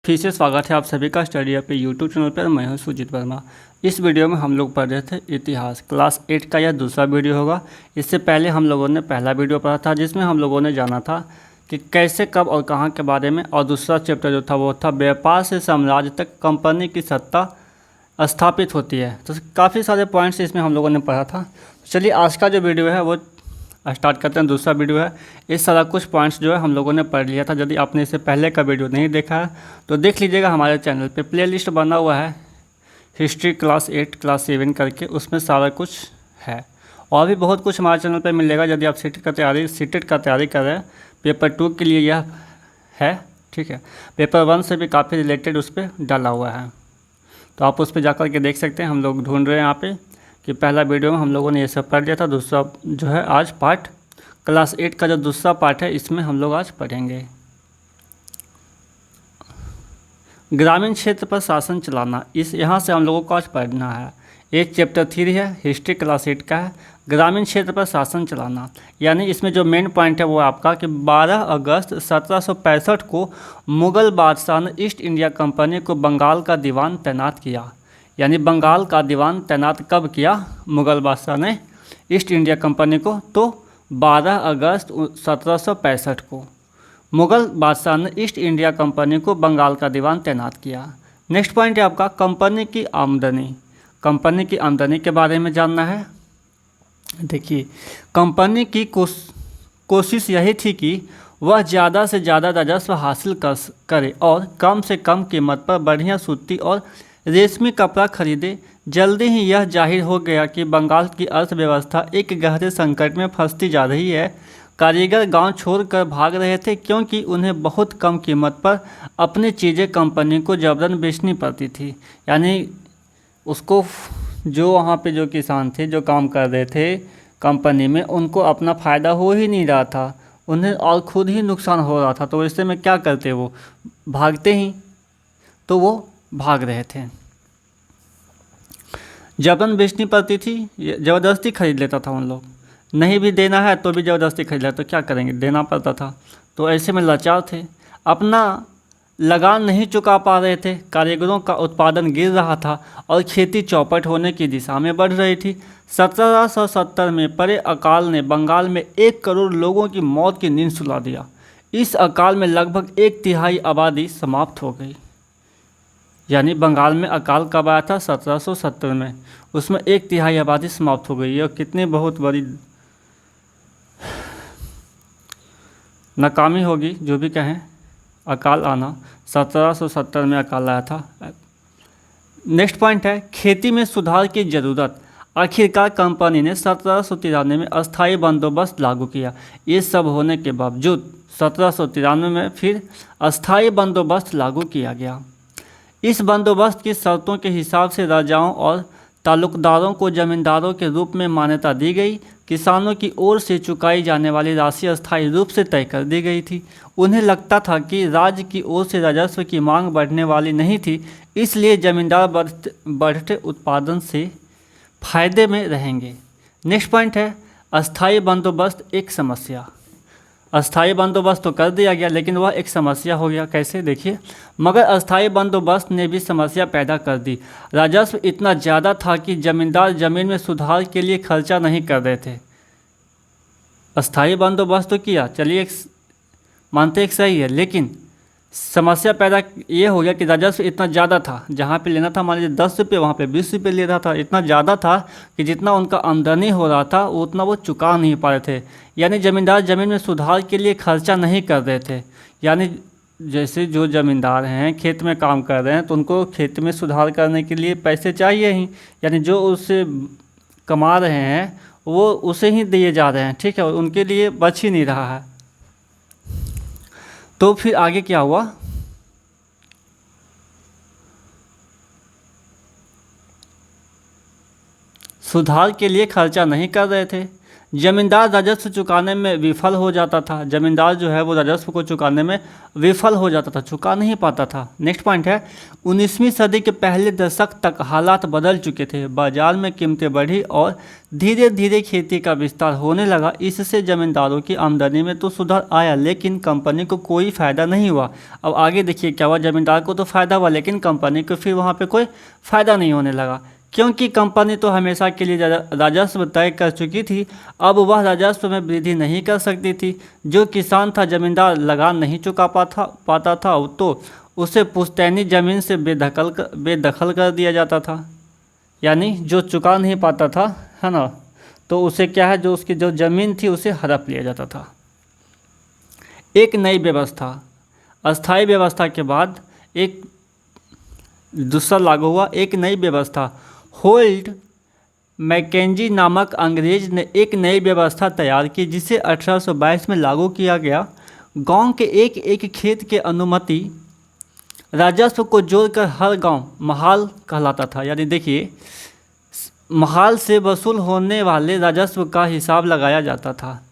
फिर से स्वागत है आप सभी का स्टडी अप यूट्यूब चैनल पर। मैं हूं सुजीत वर्मा। इस वीडियो में हम लोग पढ़ रहे थे इतिहास क्लास 8 का यह दूसरा वीडियो होगा। इससे पहले हम लोगों ने पहला वीडियो पढ़ा था जिसमें हम लोगों ने जाना था कि कैसे कब और कहां के बारे में, और दूसरा चैप्टर जो था वो था व्यापार से साम्राज्य तक कंपनी की सत्ता स्थापित होती है। तो काफ़ी सारे पॉइंट्स इसमें हम लोगों ने पढ़ा था। चलिए आज का जो वीडियो है वो स्टार्ट करते हैं। दूसरा वीडियो है, इस सारा कुछ पॉइंट्स जो है हम लोगों ने पढ़ लिया था। यदि आपने इससे पहले का वीडियो नहीं देखा है तो देख लीजिएगा, हमारे चैनल पे प्लेलिस्ट बना हुआ है हिस्ट्री क्लास 8 क्लास 7 करके, उसमें सारा कुछ है। और भी बहुत कुछ हमारे चैनल पे मिलेगा यदि आप सीटेट का तैयारी कर रहे हैं। पेपर 2 के लिए यह है, ठीक है। पेपर 1 से भी काफ़ी रिलेटेड उस पर डाला हुआ है, तो आप उस पर जा कर के देख सकते हैं। हम लोग ढूंढ रहे हैं यहाँ पे कि पहला वीडियो में हम लोगों ने ये सब पढ़ लिया था। दूसरा जो है आज पार्ट क्लास 8 का जो दूसरा पार्ट है इसमें हम लोग आज पढ़ेंगे ग्रामीण क्षेत्र पर शासन चलाना। इस यहाँ से हम लोगों को आज पढ़ना है। एक चैप्टर 3 है, हिस्ट्री क्लास 8 का है, ग्रामीण क्षेत्र पर शासन चलाना। यानी इसमें जो मेन पॉइंट है वो आपका कि 12 अगस्त 1765 को मुग़ल बादशाह ने ईस्ट इंडिया कंपनी को बंगाल का दीवान तैनात किया। यानी बंगाल का दीवान तैनात कब किया मुग़ल बादशाह ने ईस्ट इंडिया कंपनी को? तो 12 अगस्त 1765 को मुग़ल बादशाह ने ईस्ट इंडिया कंपनी को बंगाल का दीवान तैनात किया। नेक्स्ट पॉइंट है आपका कंपनी की आमदनी। कंपनी की आमदनी के बारे में जानना है। देखिए, कंपनी की कोशिश यही थी कि वह ज़्यादा से ज़्यादा राजस्व हासिल करे और कम से कम कीमत पर बढ़िया सूती और रेशमी कपड़ा खरीदे। जल्दी ही यह जाहिर हो गया कि बंगाल की अर्थव्यवस्था एक गहरे संकट में फंसती जा रही है। कारीगर गांव छोड़कर भाग रहे थे क्योंकि उन्हें बहुत कम कीमत पर अपनी चीज़ें कंपनी को जबरन बेचनी पड़ती थी। यानी उसको जो वहाँ पे जो किसान थे जो काम कर रहे थे कंपनी में, उनको अपना फ़ायदा हो ही नहीं रहा था, उन्हें और खुद ही नुकसान हो रहा था। तो इससे में क्या करते, वो भागते ही, तो वो भाग रहे थे। जबरन बेचनी पड़ती थी, ज़बरदस्ती खरीद लेता था उन लोग। नहीं भी देना है तो भी ज़बरदस्ती खरीद लेता, तो क्या करेंगे, देना पड़ता था। तो ऐसे में लाचार थे, अपना लगान नहीं चुका पा रहे थे, कारीगरों का उत्पादन गिर रहा था और खेती चौपट होने की दिशा में बढ़ रही थी। 1770 में पड़े अकाल ने बंगाल में 1 करोड़ लोगों की मौत की नींद सुला दिया। इस अकाल में लगभग 1/3 आबादी समाप्त हो गई। यानी बंगाल में अकाल कब आया था? 1770 में। उसमें 1/3 आबादी समाप्त हो गई। और कितनी बहुत बड़ी नाकामी होगी, जो भी कहें, अकाल आना। 1770 में अकाल आया था। नेक्स्ट पॉइंट है खेती में सुधार की ज़रूरत। आखिरकार कंपनी ने 1793 में अस्थायी बंदोबस्त लागू किया। ये सब होने के बावजूद 1793 में फिर अस्थायी बंदोबस्त लागू किया गया। इस बंदोबस्त की शर्तों के हिसाब से राजाओं और तालुकदारों को जमींदारों के रूप में मान्यता दी गई। किसानों की ओर से चुकाई जाने वाली राशि अस्थायी रूप से तय कर दी गई थी। उन्हें लगता था कि राज्य की ओर से राजस्व की मांग बढ़ने वाली नहीं थी, इसलिए जमींदार बढ़ते उत्पादन से फायदे में रहेंगे। नेक्स्ट पॉइंट है अस्थायी बंदोबस्त एक समस्या। अस्थायी बंदोबस्त तो कर दिया गया लेकिन वह एक समस्या हो गया। कैसे, देखिए। मगर अस्थायी बंदोबस्त ने भी समस्या पैदा कर दी। राजस्व इतना ज़्यादा था कि जमींदार ज़मीन में सुधार के लिए खर्चा नहीं कर रहे थे। अस्थायी बंदोबस्त तो किया, चलिए मानते एक सही है, लेकिन समस्या पैदा ये हो गया कि राजस्व इतना ज़्यादा था, जहाँ पे लेना था मान लीजिए 10 रुपये, वहाँ पे 20 रुपये ले रहा था। इतना ज़्यादा था कि जितना उनका आमदनी हो रहा था उतना वो चुका नहीं पा रहे थे। यानी ज़मींदार ज़मीन में सुधार के लिए खर्चा नहीं कर रहे थे। यानी जैसे जो ज़मींदार हैं खेत में काम कर रहे हैं तो उनको खेत में सुधार करने के लिए पैसे चाहिए ही। यानी जो उससे कमा रहे हैं वो उसे ही दिए जा रहे हैं, ठीक है, उनके लिए बच ही नहीं रहा है। तो फिर आगे क्या हुआ, सुधार के लिए खर्चा नहीं कर रहे थे। जमींदार राजस्व चुकाने में विफल हो जाता था। जमींदार जो है वो राजस्व को चुकाने में विफल हो जाता था, चुका नहीं पाता था। नेक्स्ट पॉइंट है 19वीं सदी के पहले दशक तक हालात बदल चुके थे। बाजार में कीमतें बढ़ी और धीरे धीरे खेती का विस्तार होने लगा। इससे जमींदारों की आमदनी में तो सुधार आया, लेकिन कंपनी को कोई फ़ायदा नहीं हुआ। अब आगे देखिए क्या हुआ, जमींदार को तो फ़ायदा हुआ लेकिन कंपनी को फिर वहाँ पे कोई फ़ायदा नहीं होने लगा, क्योंकि कंपनी तो हमेशा के लिए राजस्व तय कर चुकी थी। अब वह राजस्व में वृद्धि नहीं कर सकती थी। जो किसान था, जमींदार लगान नहीं चुका पाता था तो उसे पुश्तैनी ज़मीन से बेदखल कर दिया जाता था। यानी जो चुका नहीं पाता था, है ना, तो उसे क्या है, जो उसकी जो ज़मीन थी उसे हड़प लिया जाता था। एक नई व्यवस्था, अस्थायी व्यवस्था के बाद एक दूसरा लागू हुआ, एक नई व्यवस्था। होल्ट मैकेंजी नामक अंग्रेज ने एक नई व्यवस्था तैयार की जिसे 1822 में लागू किया गया। गांव के एक एक खेत के अनुमति राजस्व को जोड़कर हर गांव महाल कहलाता था। यानी देखिए, महाल से वसूल होने वाले राजस्व का हिसाब लगाया जाता था।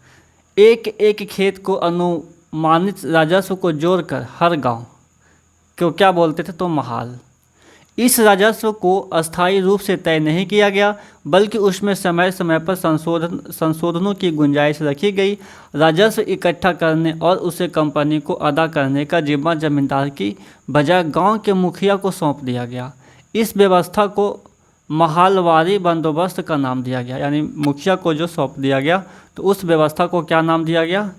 एक एक खेत को अनुमानित राजस्व को जोड़कर हर गांव को क्या बोलते थे, तो महाल। इस राजस्व को अस्थायी रूप से तय नहीं किया गया, बल्कि उसमें समय समय पर संशोधनों की गुंजाइश रखी गई। राजस्व इकट्ठा करने और उसे कंपनी को अदा करने का जिम्मा जमींदार की बजाय गांव के मुखिया को सौंप दिया गया। इस व्यवस्था को महालवारी बंदोबस्त का नाम दिया गया। यानी मुखिया को जो सौंप दिया गया तो उस व्यवस्था को क्या नाम दिया गया,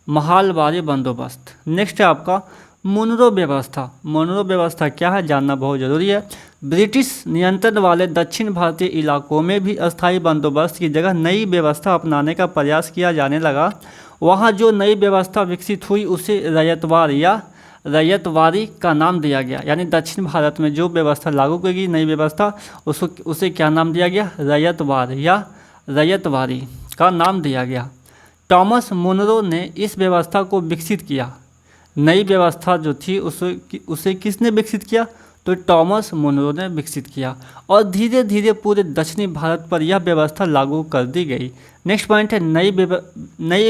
महालवारी बंदोबस्त। नेक्स्ट है आपका मुनरो व्यवस्था। मुनरो व्यवस्था क्या है, जानना बहुत ज़रूरी है। ब्रिटिश नियंत्रण वाले दक्षिण भारतीय इलाकों में भी अस्थायी बंदोबस्त की जगह नई व्यवस्था अपनाने का प्रयास किया जाने लगा। वहाँ जो नई व्यवस्था विकसित हुई उसे रैयतवार या रैयतवारी का नाम दिया गया। यानी दक्षिण भारत में जो व्यवस्था लागू की गई नई व्यवस्था, उसे क्या नाम दिया गया, रैयतवार या रैयतवारी का नाम दिया गया। टॉमस मुनरो ने इस व्यवस्था को विकसित किया। नई व्यवस्था जो थी उसे किसने विकसित किया, तो टॉमस मुनरो ने विकसित किया और धीरे धीरे पूरे दक्षिणी भारत पर यह व्यवस्था लागू कर दी गई। नेक्स्ट पॉइंट है नई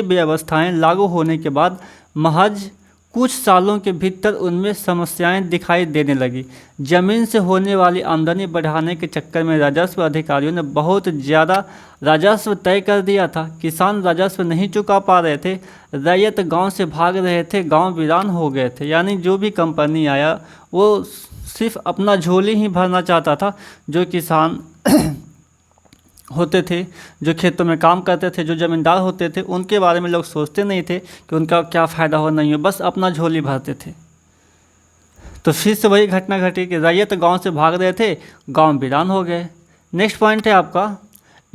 व्यवस्थाएं लागू होने के बाद महज कुछ सालों के भीतर उनमें समस्याएं दिखाई देने लगी। जमीन से होने वाली आमदनी बढ़ाने के चक्कर में राजस्व अधिकारियों ने बहुत ज़्यादा राजस्व तय कर दिया था। किसान राजस्व नहीं चुका पा रहे थे, रैयत गांव से भाग रहे थे, गांव वीरान हो गए थे। यानी जो भी कंपनी आया वो सिर्फ अपना झोली ही भरना चाहता था। जो किसान होते थे, जो खेतों में काम करते थे, जो ज़मींदार होते थे, उनके बारे में लोग सोचते नहीं थे कि उनका क्या फ़ायदा हो नहीं हो, बस अपना झोली भरते थे। तो फिर से वही घटना घटी कि रैयत गांव से भाग रहे थे, गांव वीरान हो गए। नेक्स्ट पॉइंट है आपका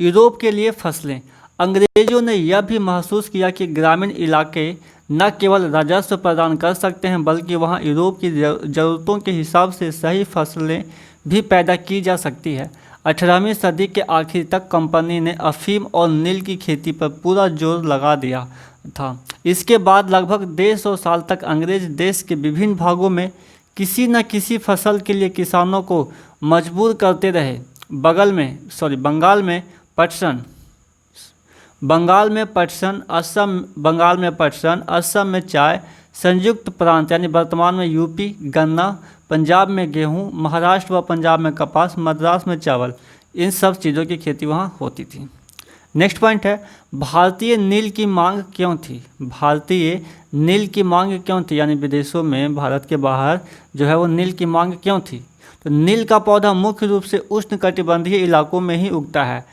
यूरोप के लिए फसलें। अंग्रेज़ों ने यह भी महसूस किया कि ग्रामीण इलाके न केवल राजस्व प्रदान कर सकते हैं, बल्कि वहाँ यूरोप की ज़रूरतों के हिसाब से सही फसलें भी पैदा की जा सकती है। 18वीं सदी के आखिर तक कंपनी ने अफीम और नील की खेती पर पूरा जोर लगा दिया था। इसके बाद लगभग 150 साल तक अंग्रेज देश के विभिन्न भागों में किसी न किसी फसल के लिए किसानों को मजबूर करते रहे। बंगाल में पटसन, असम में चाय, संयुक्त प्रांत यानी वर्तमान में यूपी गन्ना, पंजाब में गेहूं, महाराष्ट्र व पंजाब में कपास, मद्रास में चावल, इन सब चीज़ों की खेती वहाँ होती थी। नेक्स्ट पॉइंट है भारतीय नील की मांग क्यों थी। भारतीय नील की मांग क्यों थी, यानी विदेशों में, भारत के बाहर जो है वो नील की मांग क्यों थी। तो नील का पौधा मुख्य रूप से उष्णकटिबंधीय इलाकों में ही उगता है।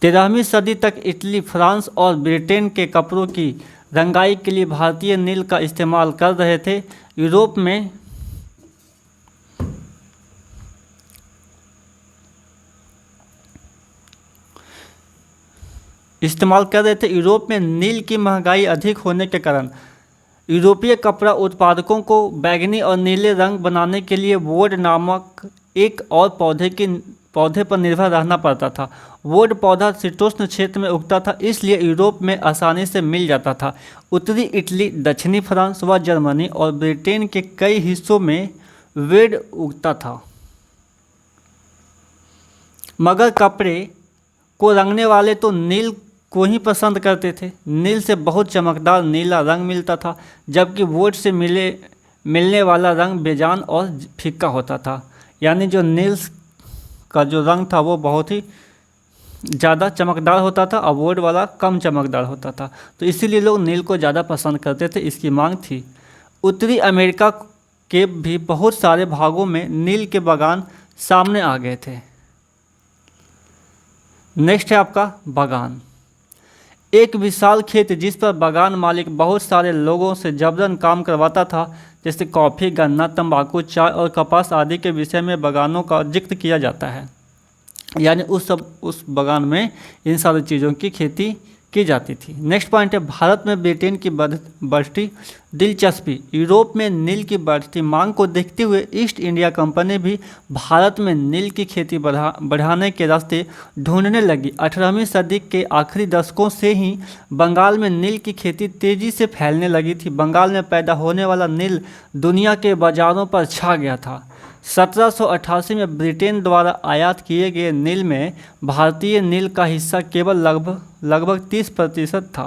13वीं सदी तक इटली, फ्रांस और ब्रिटेन के कपड़ों की रंगाई के लिए भारतीय नील का इस्तेमाल कर रहे थे। यूरोप में नील की महंगाई अधिक होने के कारण यूरोपीय कपड़ा उत्पादकों को बैंगनी और नीले रंग बनाने के लिए वोड नामक एक और पौधे पर निर्भर रहना पड़ता था। वोड पौधा शीतोष्ण क्षेत्र में उगता था, इसलिए यूरोप में आसानी से मिल जाता था। उत्तरी इटली, दक्षिणी फ्रांस व जर्मनी और ब्रिटेन के कई हिस्सों में वोड उगता था, मगर कपड़े को रंगने वाले तो नील को ही पसंद करते थे। नील से बहुत चमकदार नीला रंग मिलता था, जबकि वोट से मिलने वाला रंग बेजान और फीका होता था। यानी जो नील का जो रंग था वो बहुत ही ज़्यादा चमकदार होता था और वोट वाला कम चमकदार होता था, तो इसीलिए लोग नील को ज़्यादा पसंद करते थे, इसकी मांग थी। उत्तरी अमेरिका के भी बहुत सारे भागों में नील के बागान सामने आ गए थे। नेक्स्ट है आपका बागान। एक विशाल खेत जिस पर बागान मालिक बहुत सारे लोगों से जबरन काम करवाता था, जैसे कॉफ़ी, गन्ना, तंबाकू, चाय और कपास आदि के विषय में बागानों का जिक्र किया जाता है। यानी उस बागान में इन सारी चीज़ों की खेती की जाती थी। नेक्स्ट पॉइंट है भारत में ब्रिटेन की बढ़ती दिलचस्पी। यूरोप में नील की बढ़ती मांग को देखते हुए ईस्ट इंडिया कंपनी भी भारत में नील की खेती बढ़ाने के रास्ते ढूंढने लगी। 18वीं सदी के आखिरी दशकों से ही बंगाल में नील की खेती तेज़ी से फैलने लगी थी। बंगाल में पैदा होने वाला नील दुनिया के बाज़ारों पर छा गया था। 1788 में ब्रिटेन द्वारा आयात किए गए नील में भारतीय नील का हिस्सा केवल लगभग 30% था।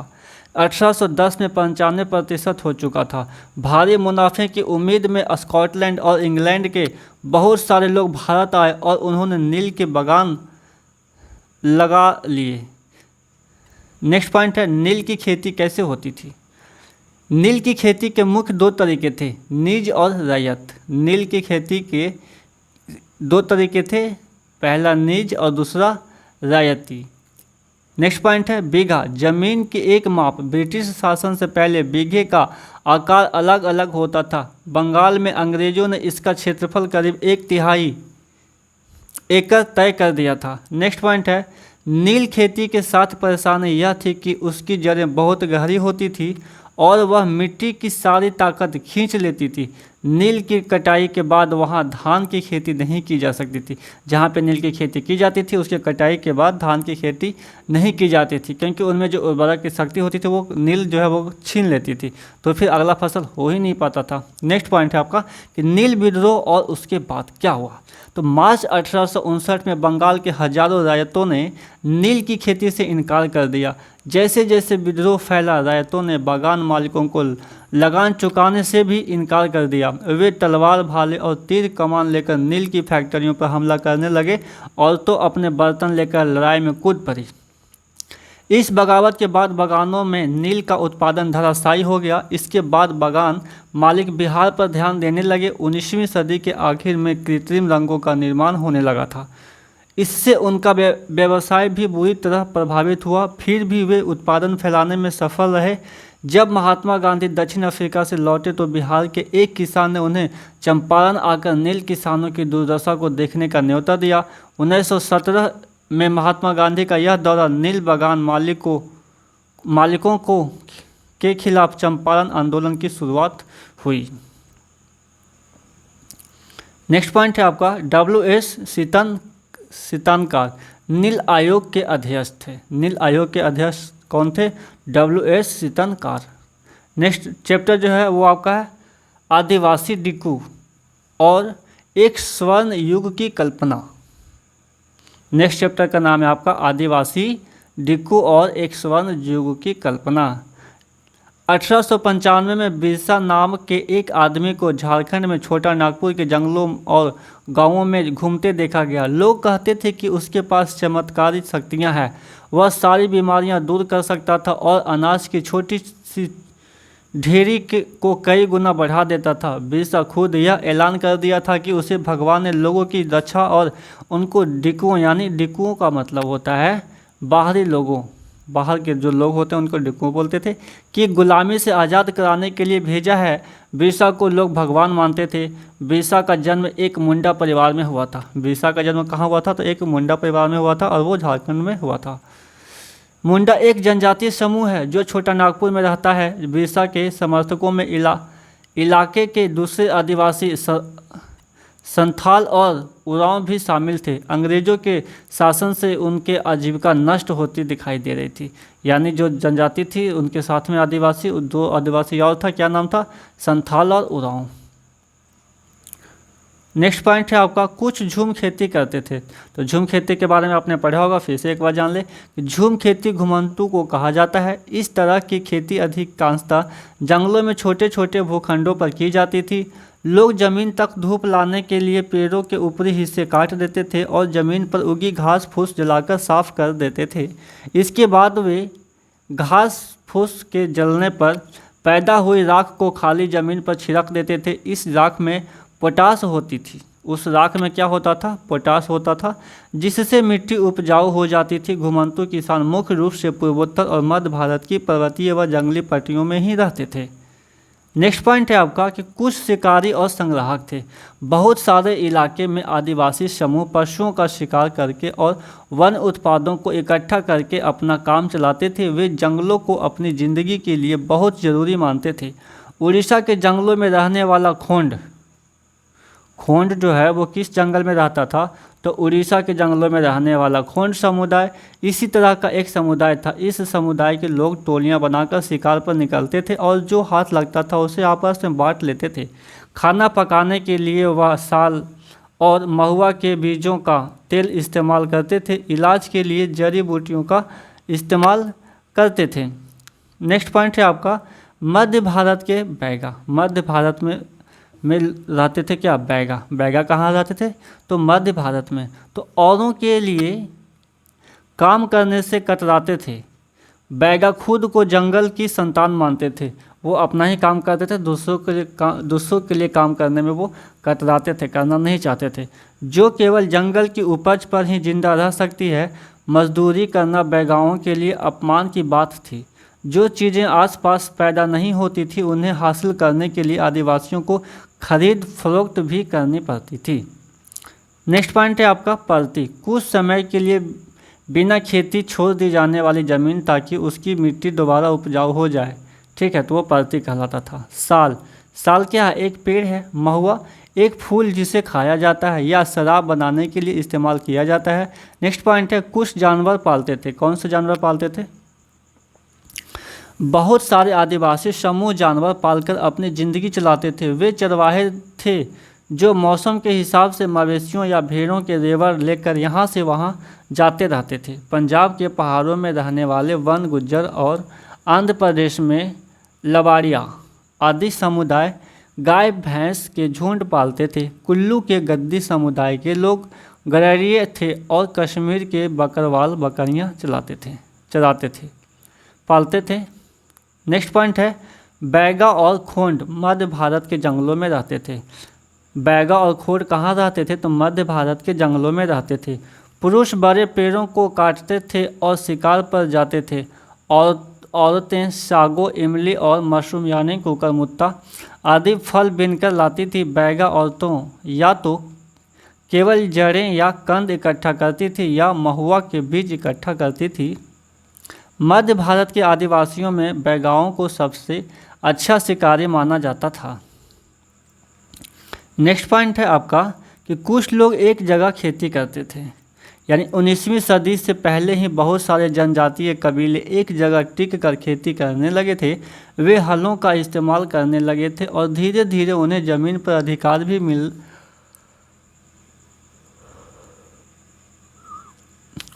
1810 में 95% हो चुका था। भारी मुनाफे की उम्मीद में स्कॉटलैंड और इंग्लैंड के बहुत सारे लोग भारत आए और उन्होंने नील के बागान लगा लिए। नेक्स्ट पॉइंट है नील की खेती कैसे होती थी। नील की खेती के मुख्य दो तरीके थे, निज और रैयत। नील की खेती के दो तरीके थे, पहला निज और दूसरा रैयती। नेक्स्ट पॉइंट है बीघा। जमीन की एक माप। ब्रिटिश शासन से पहले बीघे का आकार अलग अलग होता था। बंगाल में अंग्रेजों ने इसका क्षेत्रफल करीब 1/3 एकड़ तय कर दिया था। नेक्स्ट पॉइंट है नील खेती के साथ परेशानी यह थी कि उसकी जड़ें बहुत गहरी होती थी और वह मिट्टी की सारी ताकत खींच लेती थी। नील की कटाई के बाद वहाँ धान की खेती नहीं की जा सकती थी। जहाँ पे नील की खेती की जाती थी उसके कटाई के बाद धान की खेती नहीं की जाती थी, क्योंकि उनमें जो उर्वरक की शक्ति होती थी वो नील जो है वो छीन लेती थी, तो फिर अगला फसल हो ही नहीं पाता था। नेक्स्ट पॉइंट है आपका कि नील विद्रोह और उसके बाद क्या हुआ। तो मार्च 1859 में बंगाल के हजारों रैयतों ने नील की खेती से इनकार कर दिया। जैसे जैसे विद्रोह फैला, रैयतों ने बागान मालिकों को लगान चुकाने से भी इनकार कर दिया। वे तलवार, भाले और तीर कमान लेकर नील की फैक्ट्रियों पर हमला करने लगे और तो अपने बर्तन लेकर लड़ाई में कूद पड़ी। इस बगावत के बाद बागानों में नील का उत्पादन धराशायी हो गया। इसके बाद बागान मालिक बिहार पर ध्यान देने लगे। 19वीं सदी के आखिर में कृत्रिम रंगों का निर्माण होने लगा था। इससे उनका व्यवसाय भी बुरी तरह प्रभावित हुआ। फिर भी वे उत्पादन फैलाने में सफल रहे। जब महात्मा गांधी दक्षिण अफ्रीका से लौटे तो बिहार के एक किसान ने उन्हें चंपारण आकर नील किसानों की दुर्दशा को देखने का न्योता दिया। 1917 में महात्मा गांधी का यह दौरा नील बागान मालिकों के खिलाफ चंपारण आंदोलन की शुरुआत हुई। नेक्स्ट पॉइंट है आपका WS सीतानकार नील आयोग के अध्यक्ष थे। नील आयोग के अध्यक्ष कौन थे? WS सीतानकार। नेक्स्ट चैप्टर जो है वो आपका है आदिवासी डिक्कू और एक स्वर्ण युग की कल्पना। नेक्स्ट चैप्टर का नाम है आपका आदिवासी डिक्कू और एक स्वर्ण युग की कल्पना। 1895 में बिरसा नाम के एक आदमी को झारखंड में छोटा नागपुर के जंगलों और गांवों में घूमते देखा गया। लोग कहते थे कि उसके पास चमत्कारी शक्तियां हैं, वह सारी बीमारियां दूर कर सकता था और अनाज की छोटी सी ढेरी को कई गुना बढ़ा देता था। बिरसा खुद यह ऐलान कर दिया था कि उसे भगवान ने लोगों की रक्षा और उनको डिक्कुओं, यानी डिक्कुओं का मतलब होता है बाहरी लोगों, बाहर के जो लोग होते हैं उनको डिक्कुओं बोलते थे, कि गुलामी से आज़ाद कराने के लिए भेजा है। बिरसा को लोग भगवान मानते थे। बिरसा का जन्म एक मुंडा परिवार में हुआ था। बिरसा का जन्म कहाँ हुआ था? तो एक मुंडा परिवार में हुआ था और वो झारखंड में हुआ था। मुंडा एक जनजातीय समूह है जो छोटा नागपुर में रहता है। बिरसा के समर्थकों में इलाके के दूसरे आदिवासी संथाल और उरांव भी शामिल थे। अंग्रेजों के शासन से उनके आजीविका नष्ट होती दिखाई दे रही थी। यानी जो जनजाति थी उनके साथ में आदिवासी, दो आदिवासी और था, क्या नाम था? संथाल और उरांव। नेक्स्ट पॉइंट है आपका कुछ झूम खेती करते थे। तो झूम खेती के बारे में आपने पढ़ा होगा, फिर से एक बार जान ले कि झूम खेती घुमंतू को कहा जाता है। इस तरह की खेती अधिकांशतः जंगलों में छोटे छोटे भूखंडों पर की जाती थी। लोग जमीन तक धूप लाने के लिए पेड़ों के ऊपरी हिस्से काट देते थे और जमीन पर उगी घास फूस जलाकर साफ कर देते थे। इसके बाद वे घास फूस के जलने पर पैदा हुई राख को खाली ज़मीन पर छिड़क देते थे। इस राख में पोटास होती थी। उस राख में क्या होता था? पोटास होता था, जिससे मिट्टी उपजाऊ हो जाती थी। घुमंतू किसान मुख्य रूप से पूर्वोत्तर और मध्य भारत की पर्वतीय व जंगली पट्टियों में ही रहते थे। नेक्स्ट पॉइंट है आपका कि कुछ शिकारी और संग्राहक थे। बहुत सारे इलाके में आदिवासी समूह पशुओं का शिकार करके और वन उत्पादों को इकट्ठा करके अपना काम चलाते थे। वे जंगलों को अपनी ज़िंदगी के लिए बहुत ज़रूरी मानते थे। उड़ीसा के जंगलों में रहने वाला खोंड जो है वो किस जंगल में रहता था? तो उड़ीसा के जंगलों में रहने वाला खोंड समुदाय इसी तरह का एक समुदाय था। इस समुदाय के लोग टोलियां बनाकर शिकार पर निकलते थे और जो हाथ लगता था उसे आपस में बांट लेते थे। खाना पकाने के लिए वह साल और महुआ के बीजों का तेल इस्तेमाल करते थे। इलाज के लिए जड़ी बूटियों का इस्तेमाल करते थे। नेक्स्ट पॉइंट है आपका मध्य भारत के बैगा। मध्य भारत में रहते थे क्या? बैगा। बैगा कहाँ रहते थे? तो मध्य भारत में। तो औरों के लिए काम करने से कतराते थे। बैगा खुद को जंगल की संतान मानते थे। वो अपना ही काम करते थे, दूसरों के लिए काम करने में वो कतराते थे, करना नहीं चाहते थे। जो केवल जंगल की उपज पर ही जिंदा रह सकती है, मजदूरी करना बैगाओं के लिए अपमान की बात थी। जो चीज़ें आसपास पैदा नहीं होती थी उन्हें हासिल करने के लिए आदिवासियों को खरीद फरोख्त भी करनी पड़ती थी। नेक्स्ट पॉइंट है आपका परती। कुछ समय के लिए बिना खेती छोड़ दी जाने वाली ज़मीन ताकि उसकी मिट्टी दोबारा उपजाऊ हो जाए, ठीक है, तो वो परती कहलाता था। साल। साल क्या है? एक पेड़ है। महुआ एक फूल जिसे खाया जाता है या शराब बनाने के लिए इस्तेमाल किया जाता है। नेक्स्ट पॉइंट है कुछ जानवर पालते थे। कौन से जानवर पालते थे? बहुत सारे आदिवासी समूह जानवर पालकर अपनी ज़िंदगी चलाते थे। वे चरवाहे थे जो मौसम के हिसाब से मवेशियों या भेड़ों के रेवड़ लेकर यहाँ से वहाँ जाते रहते थे। पंजाब के पहाड़ों में रहने वाले वन गुज्जर और आंध्र प्रदेश में लबाड़िया आदि समुदाय गाय भैंस के झुंड पालते थे। कुल्लू के गद्दी समुदाय के लोग गड़रिये थे और कश्मीर के बकरवाल बकरियाँ चराते थे, पालते थे। नेक्स्ट पॉइंट है बैगा और खोंड मध्य भारत के जंगलों में रहते थे। बैगा और खोंड कहाँ रहते थे? तो मध्य भारत के जंगलों में रहते थे। पुरुष बड़े पेड़ों को काटते थे और शिकार पर जाते थे और औरतें सागो, इमली और मशरूम यानी कुकरमुत्ता आदि फल बीनकर लाती थी। बैगा औरतों या तो केवल जड़ें या कंद इकट्ठा करती थी या महुआ के बीज इकट्ठा करती थी। मध्य भारत के आदिवासियों में बैगाओं को सबसे अच्छा शिकारी माना जाता था। नेक्स्ट पॉइंट है आपका कि कुछ लोग एक जगह खेती करते थे। यानी 19वीं सदी से पहले ही बहुत सारे जनजातीय कबीले एक जगह टिक कर खेती करने लगे थे। वे हलों का इस्तेमाल करने लगे थे और धीरे धीरे उन्हें ज़मीन पर अधिकार भी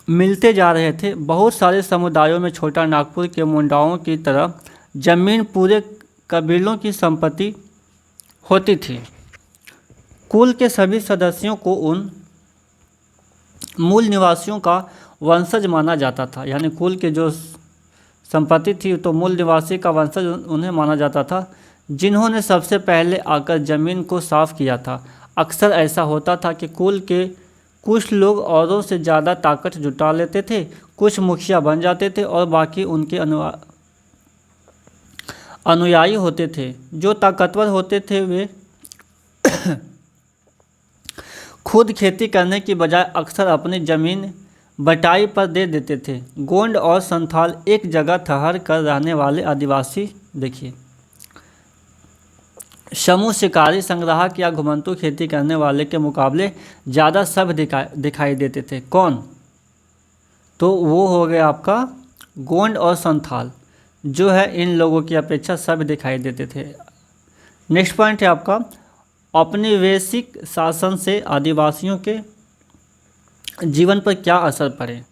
मिलते जा रहे थे। बहुत सारे समुदायों में छोटा नागपुर के मुंडाओं की तरह जमीन पूरे कबीलों की संपत्ति होती थी। कुल के सभी सदस्यों को उन मूल निवासियों का वंशज माना जाता था। यानी कुल के जो संपत्ति थी तो मूल निवासी का वंशज उन्हें माना जाता था जिन्होंने सबसे पहले आकर ज़मीन को साफ किया था। अक्सर ऐसा होता था कि कुल के कुछ लोग औरों से ज़्यादा ताकत जुटा लेते थे, कुछ मुखिया बन जाते थे और बाकी उनके अनुयायी होते थे। जो ताकतवर होते थे वे खुद खेती करने की बजाय अक्सर अपनी ज़मीन बटाई पर दे देते थे। गोंड और संथाल एक जगह ठहर कर रहने वाले आदिवासी देखिए समूह शिकारी, संग्राहक या घुमंतू खेती करने वाले के मुकाबले ज़्यादा सभ्य दिखाई देते थे। कौन? तो वो हो गया आपका गोंड और संथाल, जो है इन लोगों की अपेक्षा सभ्य दिखाई देते थे। नेक्स्ट पॉइंट है आपका औपनिवेशिक शासन से आदिवासियों के जीवन पर क्या असर पड़े।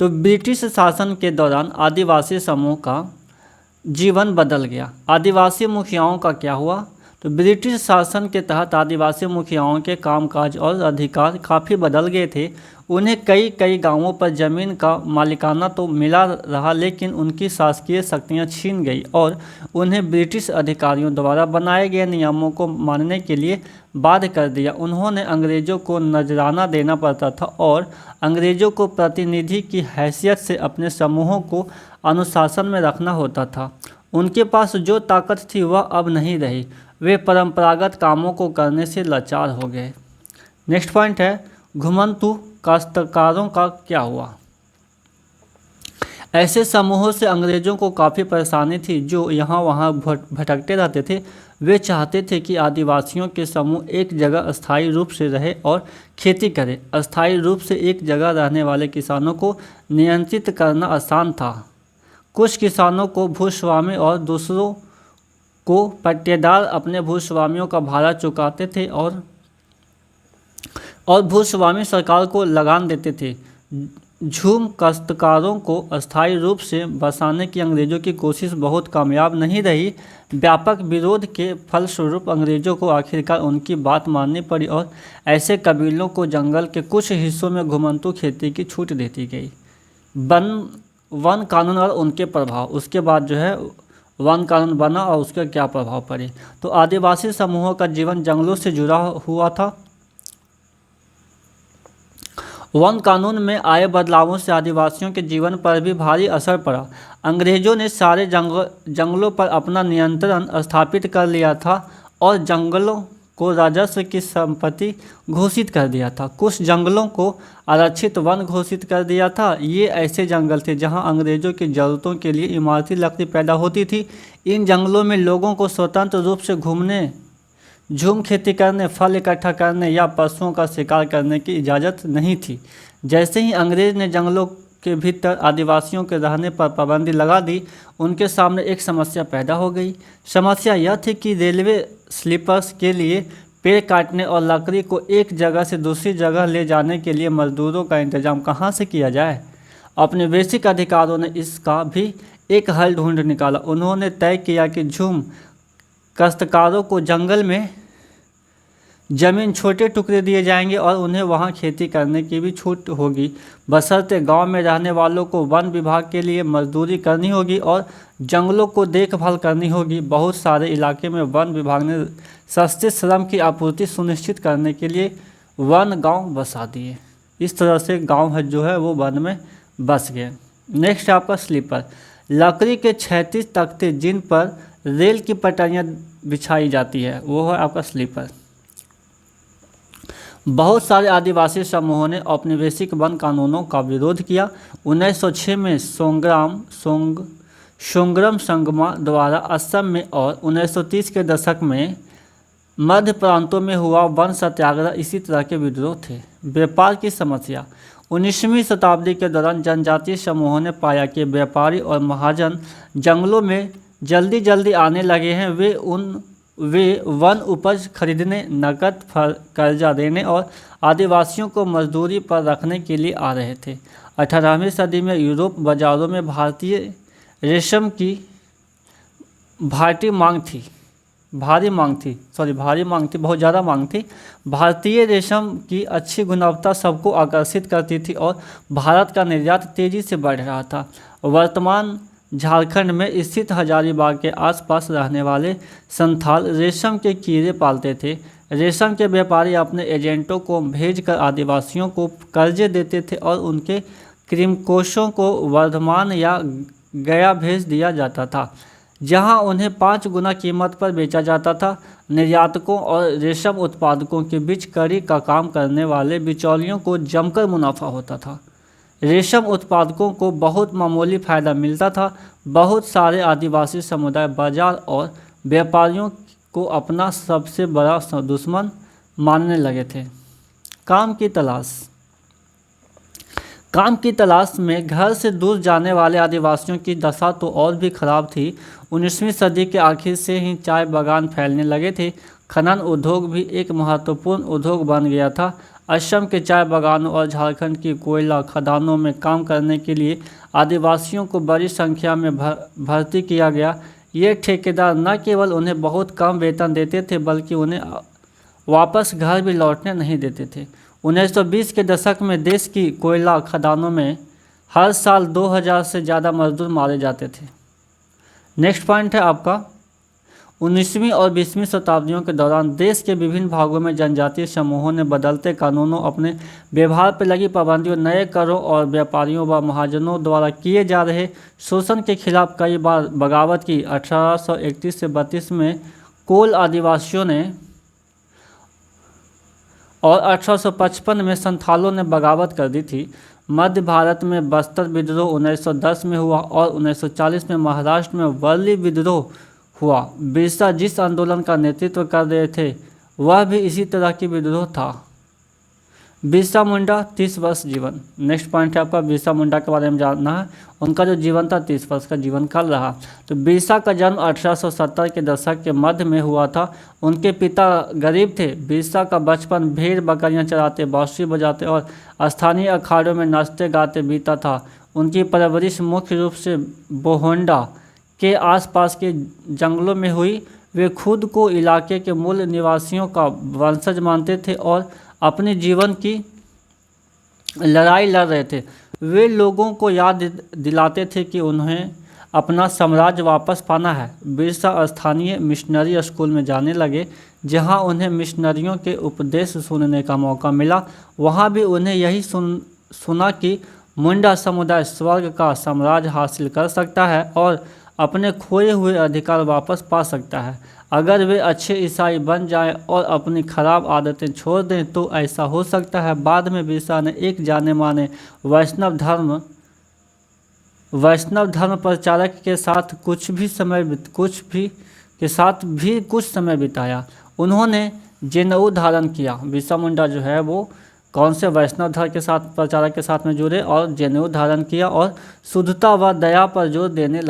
तो ब्रिटिश शासन के दौरान आदिवासी समूह का जीवन बदल गया। आदिवासी मुखियाओं का क्या हुआ। तो ब्रिटिश शासन के तहत आदिवासी मुखियाओं के कामकाज और अधिकार काफ़ी बदल गए थे। उन्हें कई कई गांवों पर ज़मीन का मालिकाना तो मिला रहा, लेकिन उनकी शासकीय शक्तियां छीन गई और उन्हें ब्रिटिश अधिकारियों द्वारा बनाए गए नियमों को मानने के लिए बाध्य कर दिया। उन्होंने अंग्रेज़ों को नजराना देना पड़ता था और अंग्रेज़ों को प्रतिनिधि की हैसियत से अपने समूहों को अनुशासन में रखना होता था। उनके पास जो ताकत थी वह अब नहीं रही। वे परंपरागत कामों को करने से लाचार हो गए। नेक्स्ट पॉइंट है घुमंतू काश्तकारों का क्या हुआ। ऐसे समूहों से अंग्रेज़ों को काफ़ी परेशानी थी जो यहाँ वहाँ भटकते रहते थे। वे चाहते थे कि आदिवासियों के समूह एक जगह अस्थायी रूप से रहे और खेती करें। अस्थायी रूप से एक जगह रहने वाले किसानों को नियंत्रित करना आसान था। कुछ किसानों को भूस्वामी और दूसरों को पट्टेदार अपने भूस्वामियों का भाड़ा चुकाते थे और भूस्वामी सरकार को लगान देते थे। झूम काश्तकारों को अस्थायी रूप से बसाने की अंग्रेज़ों की कोशिश बहुत कामयाब नहीं रही। व्यापक विरोध के फलस्वरूप अंग्रेज़ों को आखिरकार उनकी बात माननी पड़ी और ऐसे कबीलों को जंगल के कुछ हिस्सों में घुमंतू खेती की छूट देती गई। वन कानून और उनके प्रभाव। उसके बाद जो है वन कानून बना और उसका क्या प्रभाव पड़े। तो आदिवासी समूहों का जीवन जंगलों से जुड़ा हुआ था। वन कानून में आए बदलावों से आदिवासियों के जीवन पर भी भारी असर पड़ा। अंग्रेज़ों ने सारे जंगलों पर अपना नियंत्रण स्थापित कर लिया था और जंगलों को राजस्व की संपत्ति घोषित कर दिया था। कुछ जंगलों को आरक्षित वन घोषित कर दिया था। ये ऐसे जंगल थे जहां अंग्रेज़ों की ज़रूरतों के लिए इमारती लकड़ी पैदा होती थी। इन जंगलों में लोगों को स्वतंत्र रूप से घूमने, झूम खेती करने, फल इकट्ठा करने या पशुओं का शिकार करने की इजाज़त नहीं थी। जैसे ही अंग्रेज़ ने जंगलों के भीतर आदिवासियों के रहने पर पाबंदी लगा दी, उनके सामने एक समस्या पैदा हो गई। समस्या यह थी कि रेलवे स्लीपर्स के लिए पेड़ काटने और लकड़ी को एक जगह से दूसरी जगह ले जाने के लिए मजदूरों का इंतजाम कहाँ से किया जाए। अपने बेसिक अधिकारों ने इसका भी एक हल ढूंढ निकाला। उन्होंने तय किया कि झूम काश्तकारों को जंगल में ज़मीन छोटे टुकड़े दिए जाएंगे और उन्हें वहां खेती करने की भी छूट होगी, बशर्ते गांव में रहने वालों को वन विभाग के लिए मजदूरी करनी होगी और जंगलों को देखभाल करनी होगी। बहुत सारे इलाके में वन विभाग ने सस्ते श्रम की आपूर्ति सुनिश्चित करने के लिए वन गांव बसा दिए। इस तरह से गांव है जो है वो वन में बस गए। नेक्स्ट आपका स्लीपर, लकड़ी के 36 तख्ते जिन पर रेल की पटरियाँ बिछाई जाती है, वो है आपका स्लीपर। बहुत सारे आदिवासी समूहों ने औपनिवेशिक वन कानूनों का विरोध किया। 1906 में सोंगरम संगमा द्वारा असम में और 1930 के दशक में मध्य प्रांतों में हुआ वन सत्याग्रह इसी तरह के विद्रोह थे। व्यापार की समस्या। 19वीं शताब्दी के दौरान जनजातीय समूहों ने पाया कि व्यापारी और महाजन जंगलों में जल्दी जल्दी आने लगे हैं। वे वन उपज खरीदने, नकद कर्जा देने और आदिवासियों को मजदूरी पर रखने के लिए आ रहे थे। 18वीं सदी में यूरोप बाज़ारों में भारतीय रेशम की भारी मांग थी, बहुत ज़्यादा मांग थी। भारतीय रेशम की अच्छी गुणवत्ता सबको आकर्षित करती थी और भारत का निर्यात तेज़ी से बढ़ रहा था। वर्तमान झारखंड में स्थित हजारीबाग के आसपास रहने वाले संथाल रेशम के कीड़े पालते थे। रेशम के व्यापारी अपने एजेंटों को भेजकर आदिवासियों को कर्जे देते थे और उनके क्रीमकोशों को वर्धमान या गया भेज दिया जाता था, जहां उन्हें 5 गुना कीमत पर बेचा जाता था। निर्यातकों और रेशम उत्पादकों के बीच कड़ी का काम करने वाले बिचौलियों को जमकर मुनाफा होता था। रेशम उत्पादकों को बहुत मामूली फ़ायदा मिलता था। बहुत सारे आदिवासी समुदाय बाजार और व्यापारियों को अपना सबसे बड़ा दुश्मन मानने लगे थे। काम की तलाश में घर से दूर जाने वाले आदिवासियों की दशा तो और भी खराब थी। 19वीं सदी के आखिर से ही चाय बागान फैलने लगे थे। खनन उद्योग भी एक महत्वपूर्ण उद्योग बन गया था। असम के चाय बागानों और झारखंड की कोयला खदानों में काम करने के लिए आदिवासियों को बड़ी संख्या में भर्ती किया गया। ये ठेकेदार न केवल उन्हें बहुत कम वेतन देते थे बल्कि उन्हें वापस घर भी लौटने नहीं देते थे। 1920 के दशक में देश की कोयला खदानों में हर साल 2000 से ज़्यादा मजदूर मारे जाते थे। नेक्स्ट पॉइंट है आपका 19वीं और 20वीं शताब्दियों के दौरान देश के विभिन्न भागों में जनजातीय समूहों ने बदलते कानूनों, अपने व्यवहार पर लगी पाबंदियों, नए करों और व्यापारियों व महाजनों द्वारा किए जा रहे शोषण के खिलाफ कई बार बगावत की। 1831 से 32 में कोल आदिवासियों ने और 1855 में संथालों ने बगावत कर दी थी। मध्य भारत में बस्तर विद्रोह 1910 में हुआ और 1940 में महाराष्ट्र में वर्ली विद्रोह हुआ। बिरसा जिस आंदोलन का नेतृत्व कर रहे थे वह भी इसी तरह की विद्रोह था। बिरसा मुंडा 30 वर्ष जीवन। नेक्स्ट पॉइंट है आपका बिरसा मुंडा के बारे में जानना है। उनका जो जीवन था 30 वर्ष का जीवन काल रहा। तो बिरसा का जन्म 1870 के दशक के मध्य में हुआ था। उनके पिता गरीब थे। बिरसा का बचपन भेड़ बकरियां चराते, बांसुरी बजाते और स्थानीय अखाड़ों में नाचते गाते बीता था। उनकी परवरिश मुख्य रूप से बोहोंडा के आसपास के जंगलों में हुई। वे खुद को इलाके के मूल निवासियों का वंशज मानते थे और अपने जीवन की लड़ाई लड़ रहे थे। वे लोगों को याद दिलाते थे कि उन्हें अपना साम्राज्य वापस पाना है। बिरसा स्थानीय मिशनरी स्कूल में जाने लगे जहां उन्हें मिशनरियों के उपदेश सुनने का मौका मिला। वहां भी उन्हें यही सुना कि मुंडा समुदाय स्वर्ग का साम्राज्य हासिल कर सकता है और अपने खोए हुए अधिकार वापस पा सकता है अगर वे अच्छे ईसाई बन जाएं और अपनी खराब आदतें छोड़ दें तो ऐसा हो सकता है। बाद में बिरसा ने एक जाने माने वैष्णव धर्म प्रचारक के साथ कुछ समय बिताया। उन्होंने जनेऊ धारण किया। बिरसा मुंडा जो है वो कौन से वैष्णव धर्म के साथ प्रचारक के साथ में जुड़े और जनेऊ धारण किया और शुद्धता व दया पर जोर देने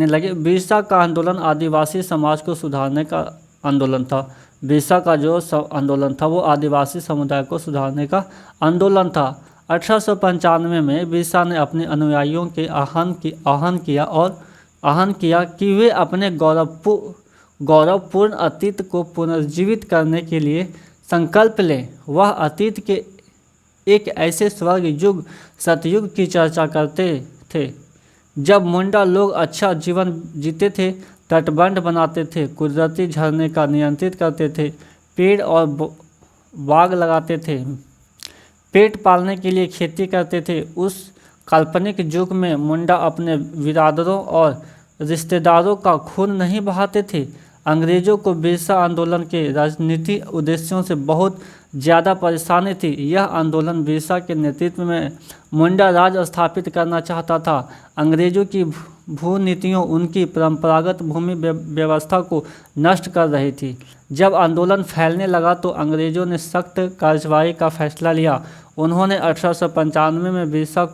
लगे। बिरसा का आंदोलन आदिवासी समाज को सुधारने का आंदोलन था। बिरसा का जो आंदोलन था वो आदिवासी समुदाय को सुधारने का आंदोलन था। 1895 में बिरसा ने अपने अनुयायियों के आह्वान किया कि वे अपने गौरवपूर्ण अतीत को पुनर्जीवित करने के लिए संकल्प लें। वह अतीत के एक ऐसे स्वर्ग युग सतयुग की चर्चा करते थे जब मुंडा लोग अच्छा जीवन जीते थे, तटबंध बनाते थे, कुदरती झरने का नियंत्रित करते थे, पेड़ और बाग लगाते थे, पेट पालने के लिए खेती करते थे। उस काल्पनिक युग में मुंडा अपने बिरादरों और रिश्तेदारों का खून नहीं बहाते थे। अंग्रेजों को बिरसा आंदोलन के राजनीतिक उद्देश्यों से बहुत ज़्यादा परेशानी थी। यह आंदोलन बिरसा के नेतृत्व में मुंडा राज स्थापित करना चाहता था। अंग्रेजों की भू नीतियों उनकी परंपरागत भूमि व्यवस्था को नष्ट कर रही थी। जब आंदोलन फैलने लगा तो अंग्रेजों ने सख्त कार्रवाई का फैसला लिया। उन्होंने 1895 में बिरसा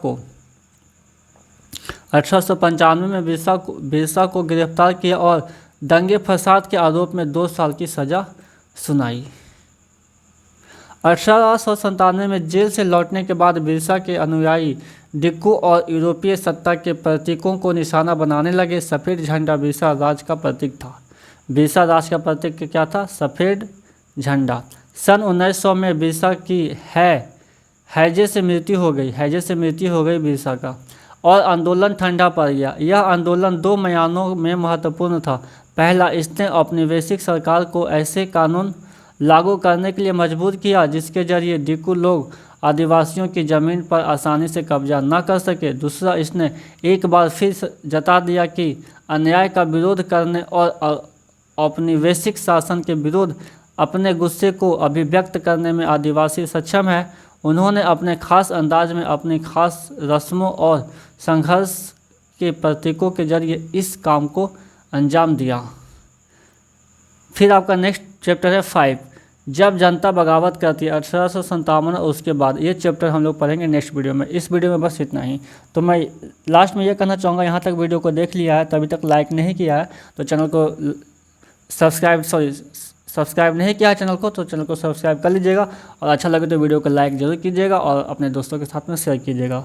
को गिरफ्तार किया और दंगे फसाद के आरोप में 2 साल की सजा सुनाई। 1897 में जेल से लौटने के बाद बिरसा के अनुयायी डिक्कू और यूरोपीय सत्ता के प्रतीकों को निशाना बनाने लगे। सफ़ेद झंडा बिरसा राज का प्रतीक था। बिरसा राज का प्रतीक क्या था? सफ़ेद झंडा। सन 1900 में बिरसा की हैजे से मृत्यु हो गई बिरसा का और आंदोलन ठंडा पड़ गया। यह आंदोलन 2 म्यानों में महत्वपूर्ण था। पहला, इसने औपनिवेशिक सरकार को ऐसे कानून लागू करने के लिए मजबूर किया जिसके जरिए डिक्कू लोग आदिवासियों की ज़मीन पर आसानी से कब्जा न कर सके। दूसरा, इसने एक बार फिर जता दिया कि अन्याय का विरोध करने और औपनिवेशिक शासन के विरुद्ध अपने गुस्से को अभिव्यक्त करने में आदिवासी सक्षम है। उन्होंने अपने खास अंदाज में अपनी खास रस्मों और संघर्ष के प्रतीकों के जरिए इस काम को अंजाम दिया। फिर आपका नेक्स्ट चैप्टर है 5, जब जनता बगावत करती है 1857 और उसके बाद, ये चैप्टर हम लोग पढ़ेंगे नेक्स्ट वीडियो में। इस वीडियो में बस इतना ही। तो मैं लास्ट में ये कहना चाहूँगा, यहाँ तक वीडियो को देख लिया है तो अभी तक लाइक नहीं किया है तो चैनल को सब्सक्राइब नहीं किया है चैनल को तो चैनल को सब्सक्राइब कर लीजिएगा, और अच्छा लगे तो वीडियो को लाइक जरूर कीजिएगा और अपने दोस्तों के साथ में शेयर कीजिएगा।